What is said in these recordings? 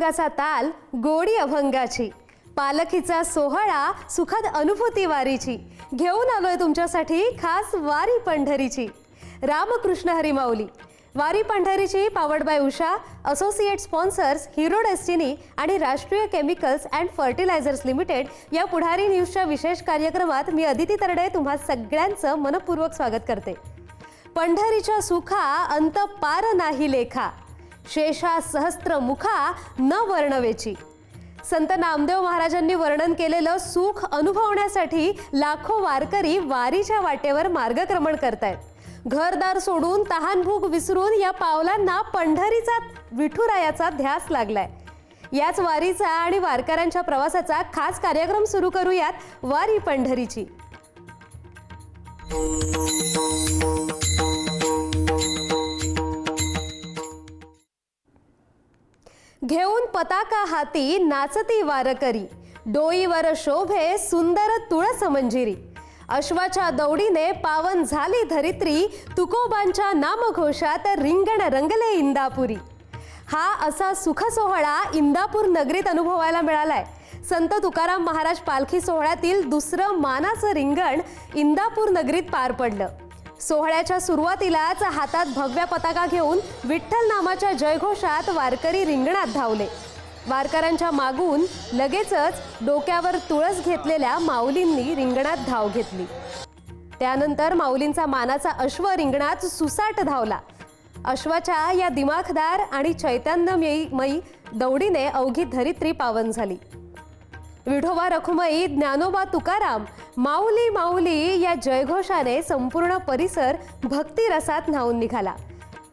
अभंगाचा ताल गोडी अभंगाची, पालखीचा सोहळा सुखद अनुभूती वारीची, घेऊन आलोय तुमच्यासाठी खास वारी पंढरीची। रामकृष्ण हरी माऊली। वारी पंढरीची powered by Usha, associate sponsors Hero Destiny आणि Rashtriya chemicals and fertilisers limited या पुढारी न्यूजच्या विशेष कार्यक्रमात मी अदिती तरडे तुम्हा सगळ्यांचं मनपूर्वक स्वागत करते। पंढरीच्या सुखा अंत पार नाही लेखा, शेषा सहस्त्र मुखा न वर्णवेची। संत नामदेव महाराजांनी वर्णन केलेलं सुख अनुभवण्यासाठी लाखो वारकरी वारीच्या वाटेवर मार्गक्रमण करतायत। घरदार सोडून तहानभूक विसरून या पावलांना पंढरीचा विठुरायाचा ध्यास लागलाय। याच वारीचा आणि वारकऱ्यांच्या प्रवासाचा खास कार्यक्रम सुरू करूयात, वारी पंढरीची। घेऊन पताका हाती नाचती वारकरी, डोईवर शोभे सुंदर तुळस मंजिरी। अश्वाच्या दौडीने पावन झाली धरित्री, तुकोबांच्या नामघोषात रिंगण रंगले इंदापुरी। हा असा सुख सोहळा इंदापूर नगरीत अनुभवायला मिळालाय। संत तुकाराम महाराज पालखी सोहळ्यातील दुसरं मानाचं रिंगण इंदापूर नगरीत पार पडलं। सोहळ्याच्या सुरुवातीलाच हातात भगव्या पताका घेऊन विठ्ठल नामाच्या जयघोषात वारकरी रिंगणात धावले। वारकऱ्यांच्या मागून लगेचच डोक्यावर तुळस घेतलेल्या माऊलींनी रिंगणात धाव घेतली। त्यानंतर माऊलींचा मानाचा अश्व रिंगणात सुसाट धावला। अश्वाच्या या दिमाखदार आणि चैतन्यमयी दौडीने अवघी धरित्री पावन झाली। विठोबा रखुमाई, ज्ञानोबा तुकाराम, माऊली माऊली या जयघोषाने संपूर्ण परिसर भक्तिरसात न्हाऊन निघाला।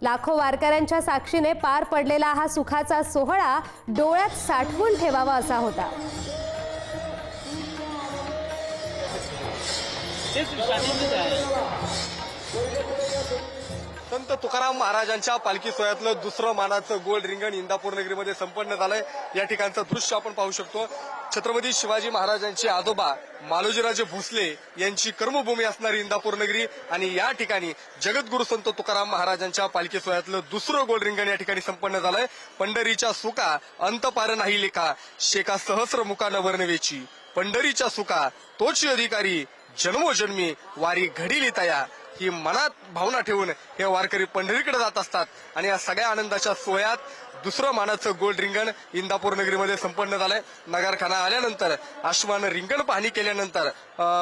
लाखो वारकऱ्यांच्या साक्षीने पार पडलेला हा सुखाचा सोहळा डोळ्यात साठवून ठेवावा असा होता। संत तुकाराम महाराजांच्या पालखी सोहळ्यातलं दुसरं मानाचं गोल रिंगण इंदापूर नगरीमध्ये संपन्न झालंय। या ठिकाणचं दृश्य आपण पाहू शकतो। छत्रपती शिवाजी महाराजांचे आजोबा मालोजीराजे भोसले यांची कर्मभूमी असणारी इंदापूर नगरी आणि या ठिकाणी जगद्गुरु संत तुकाराम महाराजांच्या पालखी सोहळ्यातलं दुसरं गोल रिंगण या ठिकाणी संपन्न झालंय। पंढरीच्या सुका अंत पार नाही लेखा, शेका सहस्र मुखा न वर्णवेची। पंढरीच्या सुका तोची अधिकारी, जन्मोजन्मी वारी घडीली तया। ही मनात भावना ठेवून हे वारकरी पंढरीकडे जात असतात आणि या सगळ्या आनंदाच्या सोहळ्यात दुसरं मानाचं गोल रिंगण इंदापूर नगरीमध्ये संपन्न झालंय। नगरखाना आल्यानंतर अश्वानं रिंगण पाहणी केल्यानंतर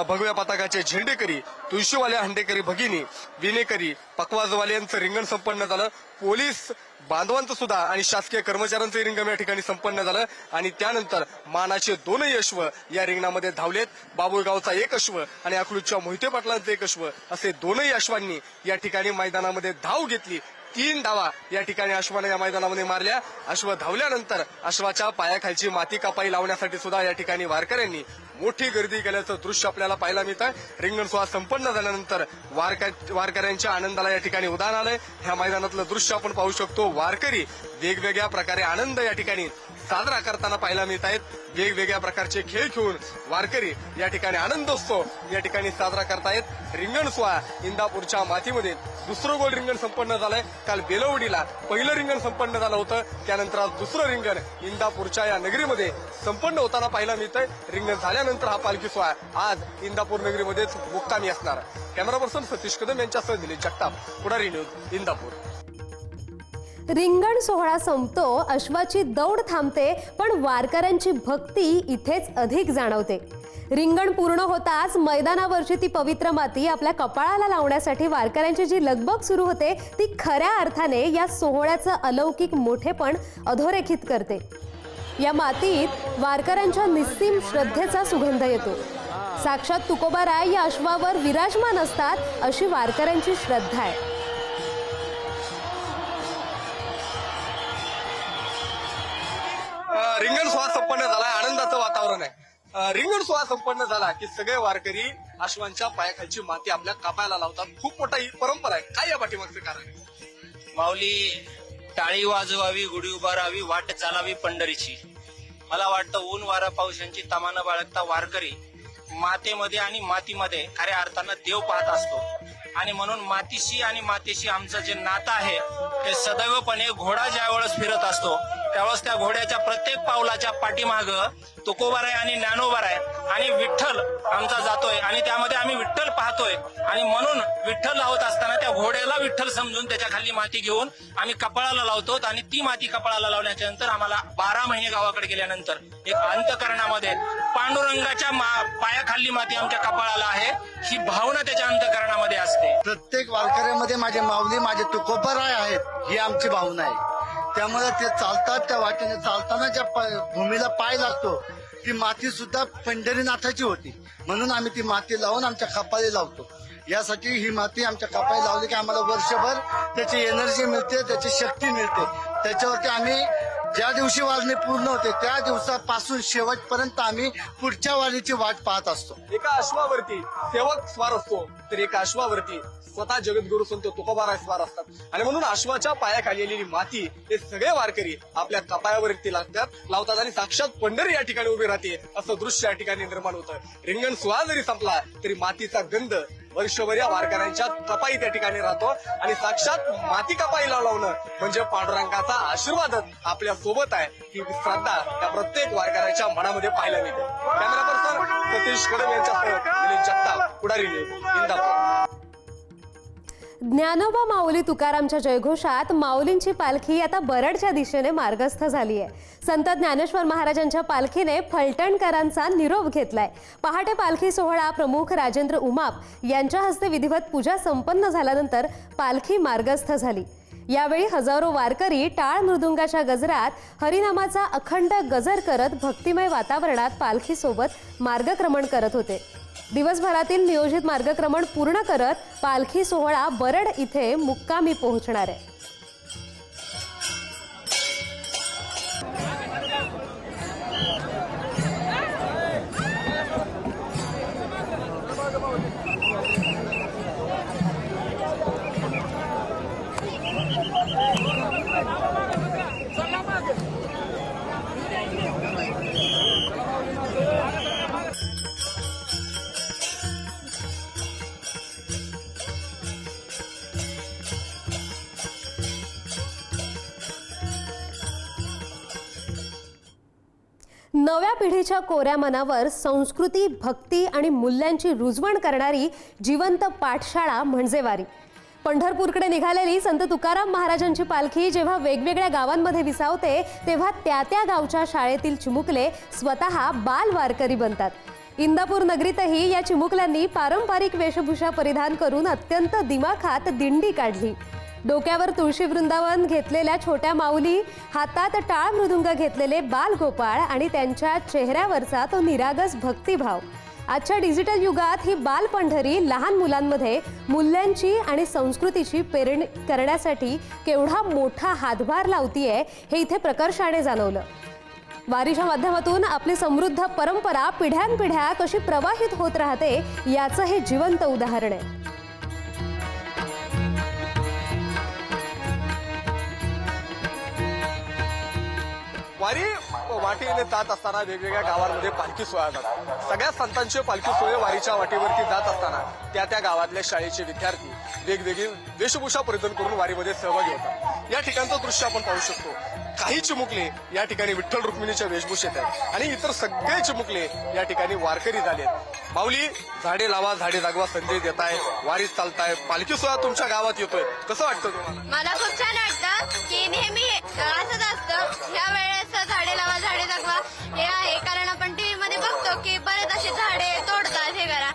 भगव्या पताकाचे झेंडेकरी, तुळशीवाले हंडेकरी भगिनी, विनेकरी, पकवाजवाल्यांचं रिंगण संपन्न झालं। पोलीस बांधवांचं सुद्धा आणि शासकीय कर्मचाऱ्यांचं रिंगण या ठिकाणी संपन्न झालं आणि त्यानंतर मानाचे दोनही अश्व या रिंगणामध्ये धावलेत। बाबुळगावचा एक अश्व आणि अकलूजच्या मोहिते पाटलांचं एक अश्व असे दोनही अश्वांनी या ठिकाणी मैदानामध्ये धाव घेतली। 3 धावा या ठिकाणी अश्वाने या मैदानामध्ये मारल्या। अश्व धावल्यानंतर अश्वाच्या पायाखालची माती कापाई लावण्यासाठी सुद्धा या ठिकाणी वारकऱ्यांनी मोठी गर्दी केल्याचं दृश्य आपल्याला पाहायला मिळतंय। रिंगण सोहळा संपन्न झाल्यानंतर वारकऱ्यांच्या आनंदाला या ठिकाणी उधाण आलंय। ह्या मैदानातलं दृश्य आपण पाहू शकतो। वारकरी वेगवेगळ्या प्रकारे आनंद या ठिकाणी साजरा करताना पाहायला मिळत आहेत। वेगवेगळ्या प्रकारचे खेळ खेळून वारकरी या ठिकाणी आनंदोत्सव या ठिकाणी साजरा करतायत। रिंगण सोहळा इंदापूरच्या मातीमध्ये दुसरं गोल रिंगण संपन्न झालंय। काल बेलवडीला पहिलं रिंगण संपन्न झालं होतं, त्यानंतर आज दुसरं रिंगण इंदापूरच्या या नगरीमध्ये संपन्न होताना पाहायला मिळतंय। रिंगण झाल्यानंतर हा पालखी सोहळा आज इंदापूर नगरीमध्येच मुक्कामी असणार। कॅमेरा पर्सन सतीश कदम यांच्यासह दिलीप जगताप, पुढारी न्यूज, इंदापूर। रिंगण सोहळा संपतो, अश्वाची दौड थांबते, पण वारकऱ्यांची भक्ती इथेच अधिक जाणवते। रिंगण पूर्ण होताच मैदानावरची ती पवित्र माती आपल्या कपाळाला लावण्यासाठी वारकऱ्यांची जी लगबग सुरू होते ती खऱ्या अर्थाने या सोहळ्याचं अलौकिक मोठेपण अधोरेखित करते। या मातीत वारकऱ्यांच्या निस्सीम श्रद्धेचा सुगंध येतो। साक्षात तुकोबाराय या अश्वावर विराजमान असतात अशी वारकऱ्यांची श्रद्धा आहे। रिंगण सोहळा संपन्न झालाय, आनंदाचं वातावरण आहे। रिंगण सोहळा संपन्न झाला की सगळे वारकरी अश्वांच्या पायाखालची माती आपल्या कपाळाला लावतात। खूप मोठा ही परंपरा आहे। काय या पाठीमागचं कारण आहे? माऊली टाळी वाजवावी, गुढी उभारावी, वाट चालावी पंढरीची। मला वाटतं ऊन वारा पाऊस यांची तमानं बाळगता वारकरी मातेमध्ये आणि मातीमध्ये खऱ्या अर्थानं देव पाहत असतो आणि म्हणून मातीशी आणि मातेशी आमचं जे नातं आहे ते सदैवपणे घोडा ज्यावेळेस फिरत असतो त्यावेळेस त्या घोड्याच्या प्रत्येक पावलाच्या पाठीमाग तुकोबाराय आणि ज्ञानोबाराय आणि विठ्ठल आमचा जातोय आणि त्यामध्ये आम्ही विठ्ठल पाहतोय आणि म्हणून विठ्ठल लावत असताना त्या घोड्याला विठ्ठल समजून त्याच्या खाली माती घेऊन आम्ही कपाळाला लावतो आणि ती माती कपाळाला लावल्याच्या नंतर आम्हाला 12 महिने गावाकडे गेल्यानंतर एक अंतकरणामध्ये पांडुरंगाच्या पायाखाली माती आमच्या कपाळाला आहे ही भावना त्याच्या अंतकरणामध्ये असते. प्रत्येक वारकऱ्यामध्ये माझे माऊली माझे तुकोबाराय आहेत ही आमची भावना आहे. त्यामुळे ते चालतात त्या वाटेने चालताना ज्या भूमीला पाय लागतो ती माती सुद्धा पंढरीनाथाची होती म्हणून आम्ही ती माती लावून आमच्या कपाळी लावतो. यासाठी ही माती आमच्या कपाळी लावली की आम्हाला वर्षभर त्याची एनर्जी मिळते, त्याची शक्ती मिळते. त्याच्यावरती आम्ही ज्या दिवशी वारणी पूर्ण होते त्या दिवसापासून शेवटपर्यंत आम्ही पुढच्या वारीची वाट पाहत असतो. एका अश्वावरती सेवक स्वार असतो तर एका अश्वावरती स्वतः जगद्गुरु संत तुकोबाराय स्वार असतात आणि म्हणून अश्वाच्या पायाखाली आलेली माती हे सगळे वारकरी आपल्या कपाळावरती लावतात आणि साक्षात पंढरी या ठिकाणी उभी राहते असं दृश्य या ठिकाणी निर्माण होतं. रिंगण सोहळा जरी संपला तरी मातीचा गंध वर्षभर या वारकऱ्यांच्या कपाई त्या ठिकाणी राहतो आणि साक्षात माती कपाईला लावणं म्हणजे पांडुरंगाचा आशीर्वादच आपल्या सोबत आहे ही श्रद्धा त्या प्रत्येक वारकऱ्याच्या मनामध्ये पाहायला मिळते. कॅमेरा पर्सन सतीश कदम यांच्यासह निलेश जगताप, पुढारी न्यूज, इंदापूर. ज्ञानोबा माऊली तुकारामच्या जयघोषात माऊलींची पालखी आता बरडच्या दिशेने मार्गस्थ झाली आहे. संत ज्ञानेश्वर महाराजांच्या पालखीने फलटणकरांचा निरोप घेतलाय. पहाटे पालखी सोहळा प्रमुख राजेंद्र उमाप यांच्या हस्ते विधिवत पूजा संपन्न झाल्यानंतर पालखी मार्गस्थ झाली. यावेळी हजारो वारकरी टाळ मृदुंगाच्या गजरात हरिनामाचा अखंड गजर करत भक्तिमय वातावरणात पालखीसोबत मार्गक्रमण करत होते. दिवसभरातील नियोजित मार्गक्रमण पूर्ण करत पालखी सोहळा बरड इथे मुक्कामी पोहोचणार आहे. नव्या पिढीच्या कोऱ्या मनावर संस्कृती, भक्ती आणि मूल्यांची रुजवण करणारी जिवंत पाठशाळा म्हणजे वारी. पंढरपूरकडे निघालेली संत तुकाराम महाराजांची पालखी जेव्हा वेगवेगळ्या गावांमध्ये विसावते तेव्हा त्या त्या गावच्या शाळेतील चिमुकले स्वतः बाल वारकरी बनतात. इंदापूर नगरीतही या चिमुकल्यांनी पारंपरिक वेशभूषा परिधान करून अत्यंत दिमाखात दिंडी काढली. डोक्यावर तुळशी वृंदावन घेतलेल्या छोट्या माऊली, हातात टाळ मृदुंग घेतलेले बाल गोपाळ आणि त्यांच्या चेहऱ्यावरचा तो निरागस भक्तिभाव. आजच्या डिजिटल युगात ही बाल पंढरी लहान मुलांमध्ये मूल्यांची आणि संस्कृतीची पेरणी करण्यासाठी केवढा मोठा हातभार लावतीये हे इथे प्रकर्षाने जाणवलं. वारीच्या माध्यमातून आपली समृद्ध परंपरा पिढ्यानपिढ्या कशी प्रवाहित होत राहते याचं हे जिवंत उदाहरण आहे. वारी वाटेने जात असताना वेगवेगळ्या गावांमध्ये पालखी सोहळा जातात. सगळ्या संतांचे पालखी सोहळे वारीच्या वाटेवरती जात असताना त्या त्या गावातल्या शाळेचे विद्यार्थी वेगवेगळी वेशभूषा परिधान करून वारीमध्ये सहभागी होतात. या ठिकाणचं दृश्य आपण पाहू शकतो. काही चिमुकले या ठिकाणी विठ्ठल रुक्मिणीच्या वेशभूषेत आहेत आणि इतर सगळे चिमुकले या ठिकाणी वारकरी झाले. माऊली, झाडे लावा झाडे जागवा संदेश देताय, वारीत चालताय, पालखी सोहळा तुमच्या गावात येतोय, कसं वाटतं तुम्हाला? मला खूप छान वाटतं की नेहमी असंच असतं. ह्या वेळेस झाडे लावा झाडे जगवा हे आहे कारण आपण टीव्ही मध्ये बघतो की बरेच असे झाडे तोडतात हे करा,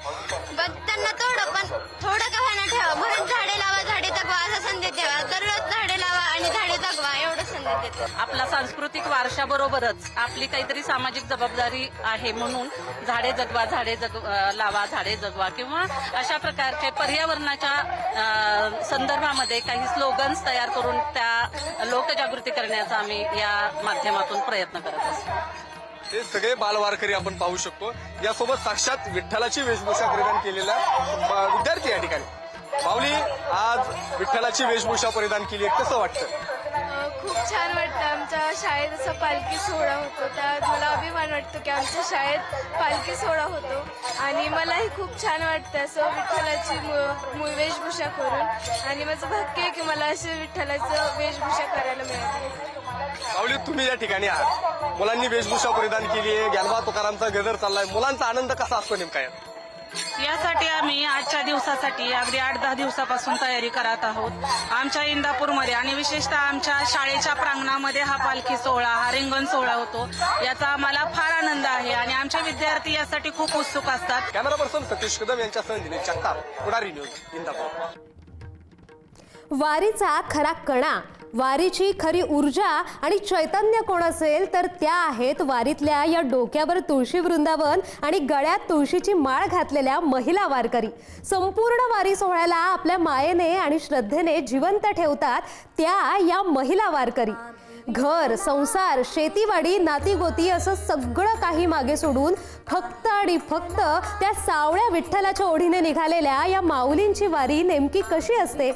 त्यांना तोड पण थोडं का होईना ठेवा म्हणून झाडे लावा झाडे जगवा असा संदेश द्यावा. दररोज झाडे लावा आणि झाडे जगवा एवढं संदेश देतो. आपला सांस्कृतिक वारशाबरोबरच आपली काहीतरी सामाजिक जबाबदारी आहे म्हणून झाडे जगवा झाडे लावा झाडे जगवा किंवा अशा प्रकारचे पर्यावरणाच्या संदर्भामध्ये काही स्लोगन्स तयार करून त्या लोकजागृती करण्याचा आम्ही या माध्यमातून प्रयत्न करत असतो. हे सगळे बालवारकरी आपण पाहू शकतो. यासोबत साक्षात विठ्ठलाची वेशभूषा परिधान केलेला विद्यार्थी या ठिकाणी. माऊली, आज विठ्ठलाची वेशभूषा परिधान केली आहे, कसं वाटतं? खूप छान वाटतं. आमच्या शाळेत असा पालखी सोहळा होतो, त्यात मला अभिमान वाटतो की आमच्या शाळेत पालखी सोहळा होतो आणि मलाही खूप छान वाटतं असं विठ्ठलाची वेशभूषा करून. आणि माझं भाग्य आहे की मला असे विठ्ठलाचं वेशभूषा करायला मिळाली. माऊली, तुम्ही या ठिकाणी आहात, मुलांनी वेशभूषा परिधान केली आहे, ज्ञानोबा तुकारामचा गजर चाललाय, मुलांचा आनंद कसा असतो नेमका यात? यासाठी आम्ही आजच्या दिवसासाठी अगदी 8-10 दिवसापासून तयारी करत आहोत. आमच्या इंदापूरमध्ये आणि विशेषतः आमच्या शाळेच्या प्रांगणामध्ये हा पालखी सोहळा, हा रिंगण सोहळा होतो. याचा आम्हाला फार आनंद आहे आणि आमचे विद्यार्थी यासाठी खूप उत्सुक असतात. कॅमेरा पर्सन सतीश कदम यांच्यासह दिनेश जगताप, पुढारी न्यूज, इंदापूर. वारीचा खरा कणा, वारीची खरी ऊर्जा आणि चैतन्य कोण असेल तर त्या आहेत वारीतल्या या डोक्यावर तुळशी वृंदावन आणि गळ्यात तुळशीची माळ घातलेल्या महिला वारकरी. संपूर्ण वारी सोहळ्याला आपल्या मायेने आणि श्रद्धेने जिवंत ठेवतात त्या या महिला वारकरी. घर, संसार, शेतीवाडी, नातीगोती असं सगळं काही मागे सोडून फक्त आणि फक्त त्या सावळ्या विठ्ठलाच्या ओढीने निघालेल्या या माऊलींची वारी नेमकी कशी असते?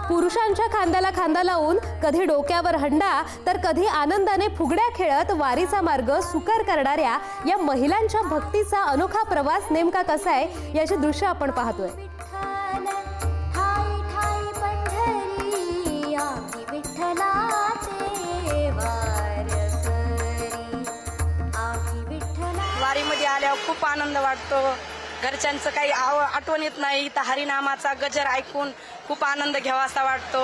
पुरुषांच्या खांद्याला खांदा लावून कधी डोक्यावर हंडा तर कधी आनंदाने फुगड्या खेळत वारीचा मार्ग सुकर करणाऱ्या या महिलांच्या भक्तीचा अनोखा प्रवास नेमका कसा आहे याचे दृश्य आपण पाहतोय. वारीमध्ये आल्यावर खूप आनंद वाटतो. घरच्यांचं काही आठवण येत नाही. तर हरिनामाचा गजर ऐकून खूप आनंद घ्यावासा वाटतो.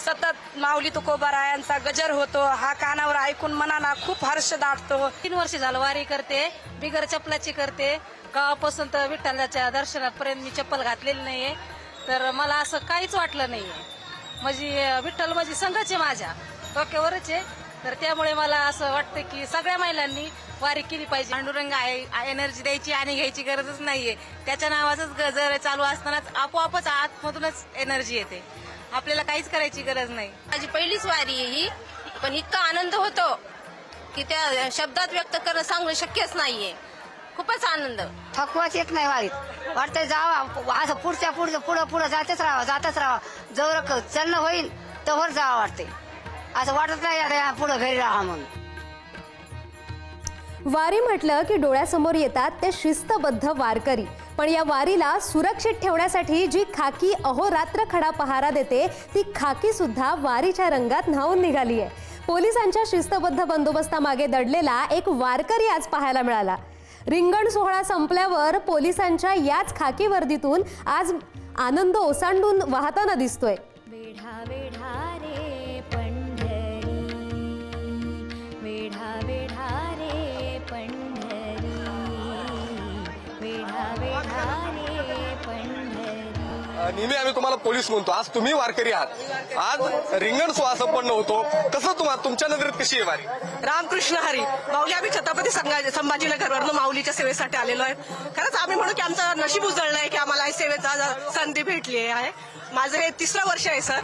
सतत माऊली तुकोबारायांचा गजर होतो, हा कानावर ऐकून मनाला खूप हर्ष दाटतो. 3 वर्ष झालं वारी करते, बिगर चप्पलाची करते. गावापासून तर विठ्ठलाच्या दर्शनापर्यंत मी चप्पल घातलेली नाहीये, तर मला असं काहीच वाटलं नाहीये. म्हणजे विठ्ठल माझी संघच आहे, माझ्या डोक्यावरच आहे. तर त्यामुळे मला असं वाटतं की सगळ्या महिलांनी वारी केली पाहिजे. पांडुरंग आहे, एनर्जी द्यायची आणि घ्यायची गरजच नाहीये. त्याच्या नावाचाच गजर चालू असतानाच आपोआपच आतमधूनच एनर्जी येते. आपल्याला काहीच करायची गरज नाही. माझी पहिलीच वारी आहे ही, पण इतका आनंद होतो की त्या शब्दात व्यक्त करणं सांगणं शक्यच नाहीये. खूपच आनंद. थकवाच येत नाही वारीत. वाटतंय जावा असं पुढं जातच राहा. जवळ चलणं होईल तोवर जावं वाटते. असं वाटत नाही पुढं घरी राहा म्हणून. वारी म्हटलं की डोळ्यासमोर येतात ते शिस्तबद्ध वारकरी. पण या वारीला सुरक्षित ठेवण्यासाठी जी खाकी अहोरात्र खडा पहारा देते ती खाकी सुद्धा वारीच्या रंगात न्हावून निघाली आहे. पोलिसांच्या शिस्तबद्ध बंदोबस्तामागे दडलेला एक वारकरी आज पाहायला मिळाला. रिंगण सोहळा संपल्यावर पोलिसांच्या याच खाकी वर्दीतून आज आनंद ओसांडून वाहताना दिसतोय. वेढा वेढा रे पंढरी, वेढा वेढा रे पंढरी, वेढा वेढा रे पंढरी. नेहमी आम्ही तुम्हाला पोलीस म्हणतो, आज तुम्ही वारकरी आहात. आज रिंगण सोहळा संपन्न होतो, कसं तुमच्या नजरेत कशी आहे वारी? रामकृष्ण हरी. माऊली, आम्ही छत्रपती संभाजीनगरवरनं माऊलीच्या सेवेसाठी आलेलो आहे. खरंच आम्ही म्हणू की आमचं नशीब उजळलंय की आम्हाला सेवेचा संधी भेटली आहे. माझं हे 3रं वर्ष आहे सर.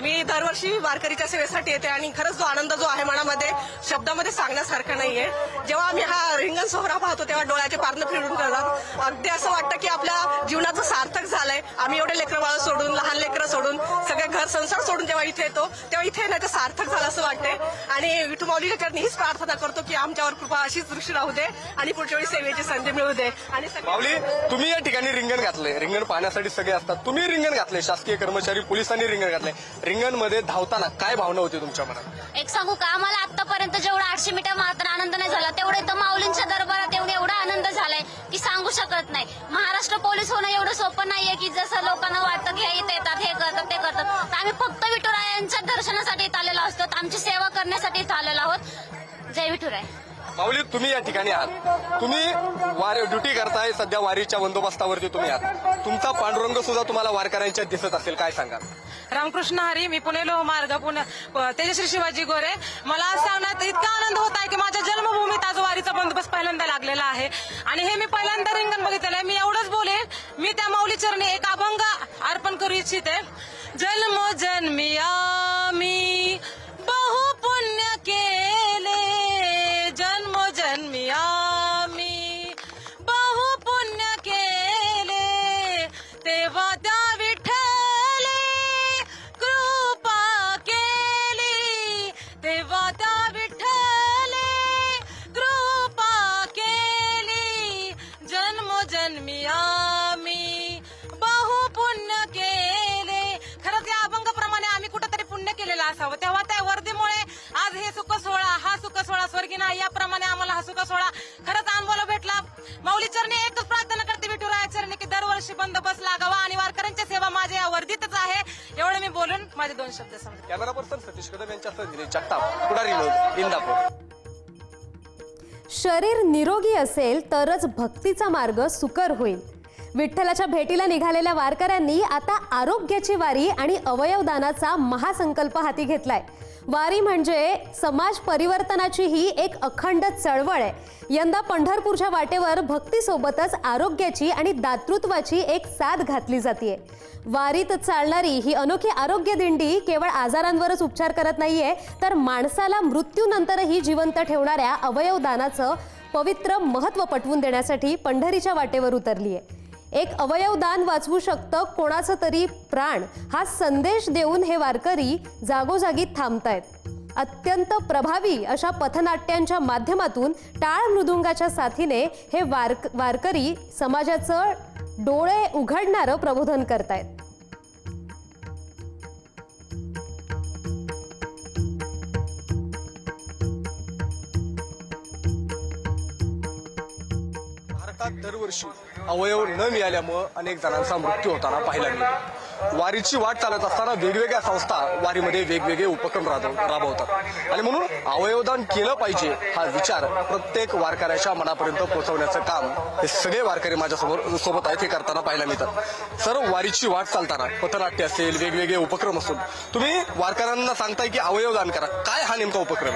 मी दरवर्षी वारकरीच्या सेवेसाठी येते आणि खरंच जो आनंद जो आहे मनामध्ये शब्दामध्ये सांगण्यासारखा नाहीये. जेव्हा आम्ही हा रिंगण सोहळा पाहतो तेव्हा डोळ्याचे पारणं फिरून करतात. अगदी असं वाटतं की आपल्या जीवनाचं सार्थक झालंय. आम्ही एवढे लेकरं बाळ सोडून, लहान लेकरं सोडून, सगळे घर संसार सोडून जेव्हा इथे येतो तेव्हा इथे येण्याचं सार्थक झालं असं वाटतंय. आणि विठू माऊलीच्या चरणी हीच प्रार्थना करतो की आमच्यावर कृपा अशीच दृष्टी राहू दे आणि पुढच्या वेळी सेवेची संधी मिळू दे. आणि माऊली, तुम्ही या ठिकाणी रिंगण घातलंय, रिंगण पाहण्यासाठी सगळे असतात, तुम्ही रिंगण घातलंय, शासकीय कर्मचारी पोलिसांनी रिंगण घातलंय. रिंगण मध्ये धावताना काय भावना होती तुमच्या मनात? एक सांगू का, आम्हाला आतापर्यंत जेवढा 800 मीटर मात्र आनंद नाही झाला तेवढे तर माऊलींच्या दरबारात एवढा आनंद झालाय की सांगू शकत नाही. महाराष्ट्र पोलीस होणं एवढं सोपं नाहीये की जसं लोकांना वाटतं की हे इथे येतात, हे करतात, ते करतात. तर आम्ही फक्त विठुरायांच्या दर्शनासाठी इथं आलेलो असतो, आमची सेवा करण्यासाठी इथं आलेलो आहोत. जय विठुराय. माऊली, तुम्ही या ठिकाणी आहात, तुम्ही ड्युटी करताय, सध्या वारीच्या बंदोबस्तावरती तुम्ही आहात. तुमचा पांडुरंग सुद्धा तुम्हाला वारकऱ्यांच्या दिसत असेल, काय सांगा? रामकृष्ण हरी. मी पुणे लोहमार्ग तेजश्री शिवाजी गोरे. मला आज सांगण्यात इतका आनंद होत आहे की माझ्या जन्मभूमीत आज वारीचा बंदोबस्त पहिल्यांदा लागलेला आहे आणि हे मी पहिल्यांदा रिंगण बघितलेलं आहे. मी एवढंच बोलेन, मी त्या माऊली चरणी एक अभंग अर्पण करू इच्छिते. जन्मोजन्मी आम्ही बहु पुण्य केले, जन्मोजन्मी आम्ही बहु पुण्य केले, तेव्हा त्या विठ्ठले कृपा केली, 2 शब्द सांगते. कॅमेरा पर्सन सतीश कदम यांच्यासह दिनेश जगताप, पुढारी न्यूज, इंदापूर. शरीर निरोगी असेल तरच भक्तीचा मार्ग सुकर होईल. विठ्ठलाच्या भेटीला निघालेल्या वारकऱ्यांनी आता आरोग्याची वारी आणि अवयवदानाचा महासंकल्प हाती घेतलाय. वारी म्हणजे समाज परिवर्तनाची ही एक अखंड चळवळ आहे. यंदा पंढरपूरच्या वाटेवर भक्तीसोबतच आरोग्याची आणि दातृत्वाची एक साथ घातली जाते. वारीत चालणारी ही अनोखी आरोग्य दिंडी केवळ आजारांवरच उपचार करत नाहीये, तर माणसाला मृत्यूनंतरही जिवंत ठेवणाऱ्या अवयवदानाचं पवित्र महत्त्व पटवून देण्यासाठी पंढरीच्या वाटेवर उतरली आहे. एक अवयवदान वाचवू शकतं कोणाचं तरी प्राण, हा संदेश देऊन हे वारकरी जागोजागी थांबतायत. अत्यंत प्रभावी अशा पथनाट्यांच्या माध्यमातून टाळ मृदुंगाच्या साथीने हे वारकरी समाजाचं डोळे उघडणारं प्रबोधन करतायत. भारतात दरवर्षी अवयव न मिळाल्यामुळे अनेक जणांचा मृत्यू होताना पाहायला मिळतो. वारीची वाट चालत असताना वेगवेगळ्या संस्था वारीमध्ये वेगवेगळे उपक्रम राबवतात आणि म्हणून अवयवदान केलं पाहिजे हा विचार प्रत्येक वारकऱ्याच्या मनापर्यंत पोहोचवण्याचं काम हे सगळे वारकरी माझ्या सोबत आहेत हे करताना पाहायला मिळतात. सर्व वारीची वाट चालताना पथनाट्य असेल, वेगवेगळे उपक्रम असतील, तुम्ही वारकऱ्यांना सांगताय की अवयवदान करा. काय हा नेमका उपक्रम?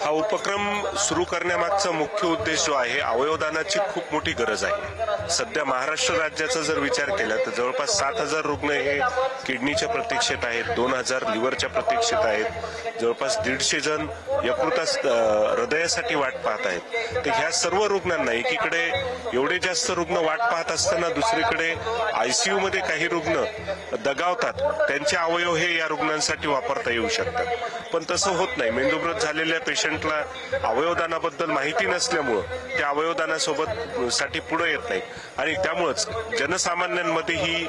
हा उपक्रम सुरू करण्यामागचा मुख्य उद्देश जो आहे, अवयवदानाची खूप मोठी गरज आहे. सध्या महाराष्ट्र राज्याचा जर विचार केला तर जवळपास 7,000 रुग्ण हे किडनीच्या प्रतीक्षेत आहेत, 2,000 लिव्हरच्या प्रतीक्षेत आहेत, जवळपास 150 जण यकृतास हृदयासाठी वाट पाहत आहेत. तर ह्या सर्व रुग्णांना एकीकडे एवढे जास्त रुग्ण वाट पाहत असताना दुसरीकडे आयसीयू मध्ये काही रुग्ण दगावतात. त्यांचे अवयव हे या रुग्णांसाठी वापरता येऊ शकतात, पण तसं होत नाही. मेंदूमृत झालेल्या पेशंटला अवयवदानाबद्दल माहिती नसल्यामुळं त्या अवयवदानासोबत साठी पुढे येत नाही आणि त्यामुळेच जनसामान्यांमध्ये ही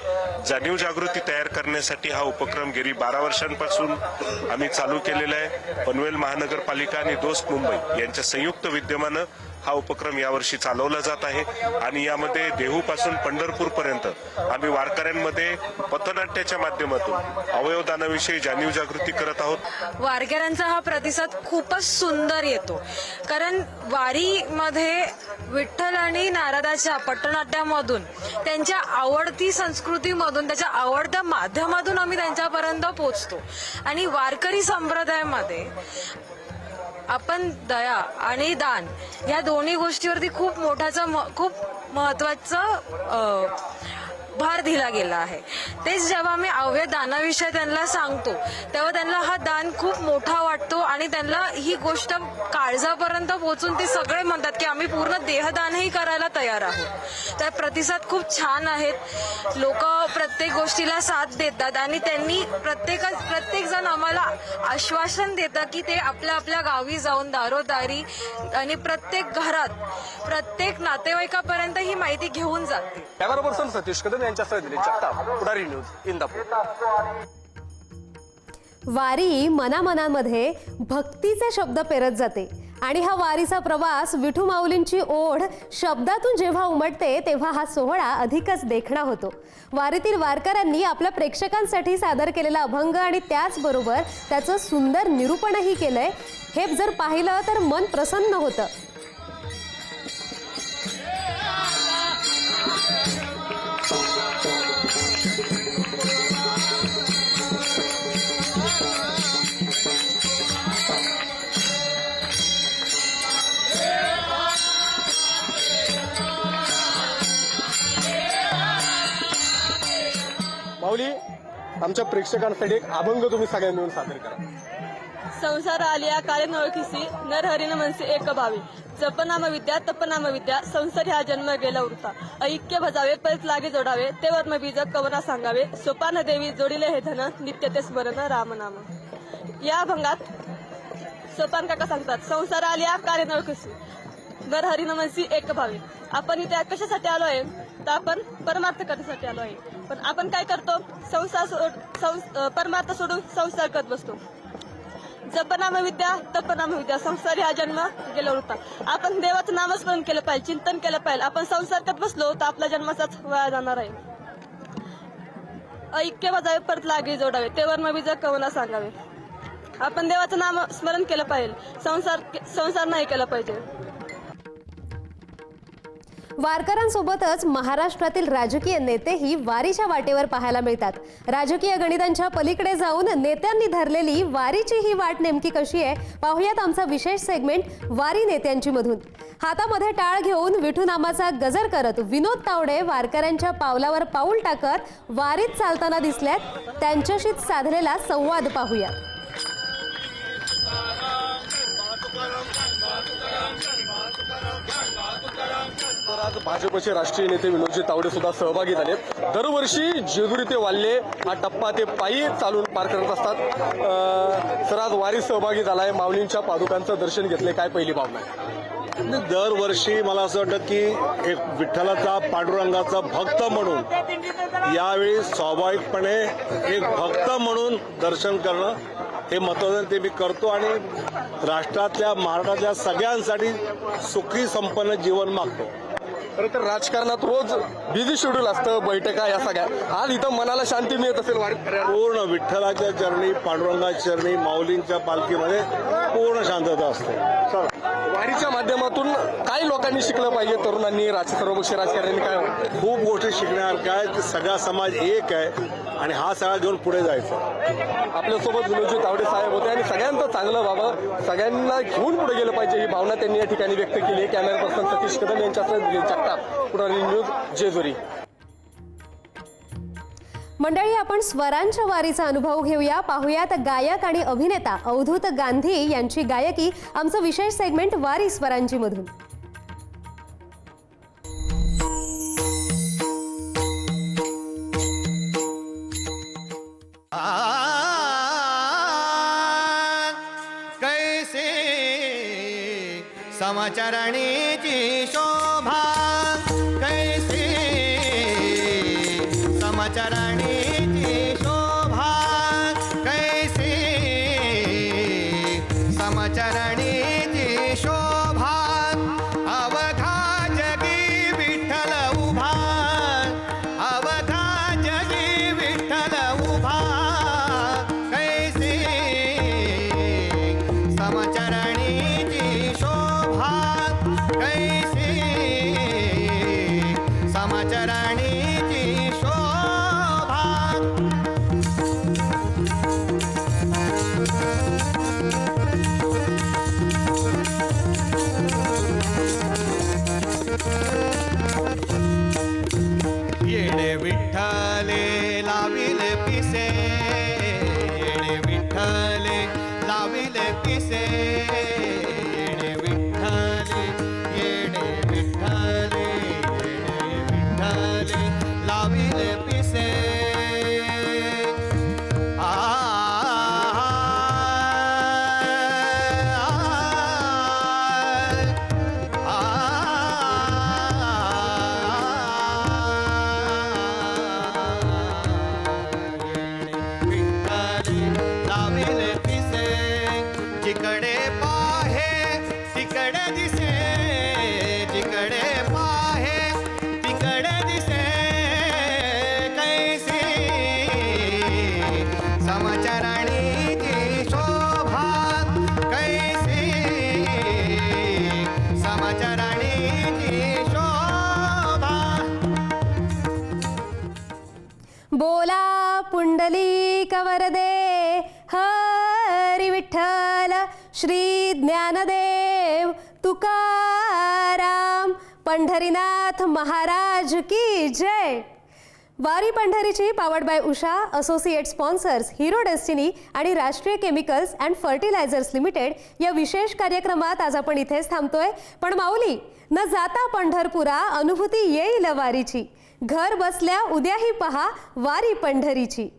जाणीव जागृती तयार करण्यासाठी हा उपक्रम गेली 12 वर्षांपासून आम्ही चालू केलेला आहे. पनवेल महानगरपालिका आणि दोस्त मुंबई यांच्या संयुक्त विद्यमानं हा उपक्रम यावर्षी चालवला जात आहे आणि यामध्ये देहूपासून पंढरपूर पर्यंत आम्ही वारकऱ्यांमध्ये पथनाट्याच्या माध्यमातून अवयवदानाविषयी जाणीव जागृती करत आहोत. वारकऱ्यांचा हा प्रतिसाद खूपच सुंदर येतो, कारण वारीमध्ये विठ्ठल आणि नारदाच्या पथनाट्यामधून, त्यांच्या आवडती संस्कृतीमधून, त्याच्या आवडत्या माध्यमातून आम्ही त्यांच्यापर्यंत पोहोचतो. आणि वारकरी संप्रदायामध्ये आपण दया आणि दान या दोन्ही गोष्टीवरती खूप महत्वाचा भार दिला गेला आहे. तेच जेव्हा मी अवयव दानाविषयी त्यांना सांगतो तेव्हा त्यांना हा दान खूप मोठा वाटतो आणि त्यांना ही गोष्ट काळजापर्यंत पोहोचून ते सगळे म्हणतात की आम्ही पूर्ण देहदानही करायला तयार आहोत. तर प्रतिसाद खूप छान आहेत. लोक प्रत्येक गोष्टीला साथ देतात आणि त्यांनी प्रत्येक जण आम्हाला आश्वासन देतात की ते आपल्या आपल्या गावी जाऊन दारोदारी आणि प्रत्येक घरात प्रत्येक नातेवाईकापर्यंत ही माहिती घेऊन जाते. कॅमेरा पर्सन सतीश कदम यांच्यासह दिनेश जगताप, पुढारी न्यूज, इंदापूर. वारी मनामनामध्ये भक्तीचे शब्द पेरत जाते आणि हा वारीचा प्रवास विठू माऊलींची ओढ शब्दातून जेव्हा उमटते तेव्हा हा सोहळा अधिकच देखणा होतो. वारीतील वारकऱ्यांनी आपल्या प्रेक्षकांसाठी सादर केलेला अभंग आणि त्याचबरोबर त्याचं सुंदर निरूपणही केलंय. हे जर पाहिलं तर मन प्रसन्न होतं. माऊली, आमच्या प्रेक्षकांसाठी एक अभंग तुम्ही सगळ्यांनी मिळून सादर करा. संसार आलिया काळे नळखिसी नर हरिन मनसे एक भावी, जपनाम विद्या तपनाम विद्या, संसार हा जन्म गेला वृथा, ऐक्य भजावे परत लागे जोडावे, ते वर्म बीज कवना सांगावे, सोपान देवी जोडिले हे धन, नित्य ते स्मरण राम नाम. या अभंगात सोपान काका सांगतात, संसार आलिया काळे नळखिसी नर हरिन मनसी एक भावी. आपण इथे कशासाठी आलो आहे तर आपण परमार्थ करण्यासाठी आलो आहे, पण आपण काय करतो, परमार्थ सोडून संसार करत बसतो. जपनाम विद्या तपनाम विद्या, संसारी हा जन्म गेला होता. आपण देवाचं नामस्मरण केलं पाहिजे, चिंतन केलं पाहिजे. आपण संसार करत बसलो तर आपला जन्माचाच वाया जाणार आहे. ऐक्य बजावे परत लागे जोडावे तेवर नवी जग कवना सांगावे. आपण देवाचं नाम स्मरण केलं पाहिजे, संसार नाही केला पाहिजे. वारकऱ्यांसोबतच महाराष्ट्रातील राजकीय नेतेही वारीच्या वाटेवर पाहायला मिळतात. राजकीय गणितांच्या पलीकडे जाऊन नेत्यांनी धरलेली वारीची ही वाट नेमकी कशी आहे पाहूयात आमचा विशेष सेगमेंट वारी नेत्यांची मधून. हातामध्ये टाळ घेऊन विठू नामाचा गजर करत विनोद तावडे वारकऱ्यांच्या पावलावर पाऊल टाकत वारीत चालताना दिसल्यात. त्यांच्याशीच साधलेला संवाद पाहूया. तर आज भाजपचे राष्ट्रीय नेते विनोदजी तावडे सुद्धा सहभागी झाले. दरवर्षी जेजुरी ते वाल्हे हा टप्पा ते पायी चालून पार करत असतात. सर आज वारी सहभागी झालाय, माऊलींच्या पादुकांचं दर्शन घेतले, काय पहिली भावना आहे? दरवर्षी मला असं वाटतं की एक विठ्ठलाचा पांडुरंगाचा भक्त म्हणून यावेळी स्वाभाविकपणे एक भक्त म्हणून दर्शन करणं हे महत्त्वाचं, ते मी करतो आणि राष्ट्रातल्या महाराष्ट्रातल्या सगळ्यांसाठी सुखी संपन्न जीवन मागतो. खरं तर राजकारणात रोज बिझी शेड्यूल असतं, बैठका या सगळ्या. आज इथं मनाला शांती मिळत असेल वारीत? पूर्ण विठ्ठलाच्या चरणी, पांडुरंगाच्या चरणी, माऊलींच्या पालखीमध्ये पूर्ण शांतता असते. वारीच्या माध्यमातून काय लोकांनी शिकलं पाहिजे, तरुणांनी, सर्वपक्षीय राजकारण्यांनी? काय खूप गोष्टी शिकण्यासारख्या आहेत की सगळा समाज एक आहे आणि हा सगळा घेऊन पुढे जायचं. आपल्यासोबत विनोदजी तावडे साहेब होते आणि सगळ्यांचं चांगलं व्हावं, सगळ्यांना घेऊन पुढे गेलं पाहिजे ही भावना त्यांनी या ठिकाणी व्यक्त केली आहे. कॅमेरा पर्सन सतीश कदम यांच्यासह जगताप, पुढारी न्यूज, जेजुरी. मंडळी, आपण स्वरांच्या वारीचा अनुभव घेऊया. पाहुयात गायक आणि अभिनेता अवधूत गांधी यांची गायकी, आमचं विशेष सेगमेंट वारी स्वरांची मधून. कैसे समाचारणीची शोभा, कैसे समाचारणीची शोभा, कैसे समाचारणीची शोभा, अवघा जगी विठ्ठल उभा, अवघा जगी विठ्ठल उभा, कैसे समाचारणीची शोभा, कैसे समाचारणीची शोभा. येणे विठ्ठले लाविले पिसे, येणे विठ्ठले लाविले पिसे, येणे विठ्ठले, येणे विठ्ठले, येणे विठ्ठले लाविले पिसे. लाविले पिसे, जिकडे पाहे तिकडे दिसे, जिकडे पाहे तिकडे दिसे, कैसी समाचारणीची शोभा, कैसी समाचारणीची शोभा. बोला पुंडलिक वरदे हरी विठ्ठल, श्री ज्ञानदेव तुकाराम, पंढरीनाथ महाराज की जय. वारी पंढरीची powered by Usha, associate sponsors Hero Destiny आणि Rashtriya chemicals and fertilisers limited या विशेष कार्यक्रमात आज आपण इथेच थांबतोय. पण माऊली, न जाता पंढरपुरा अनुभूती येईल वारीची, घर बसल्या उद्याही पहा वारी पंढरीची.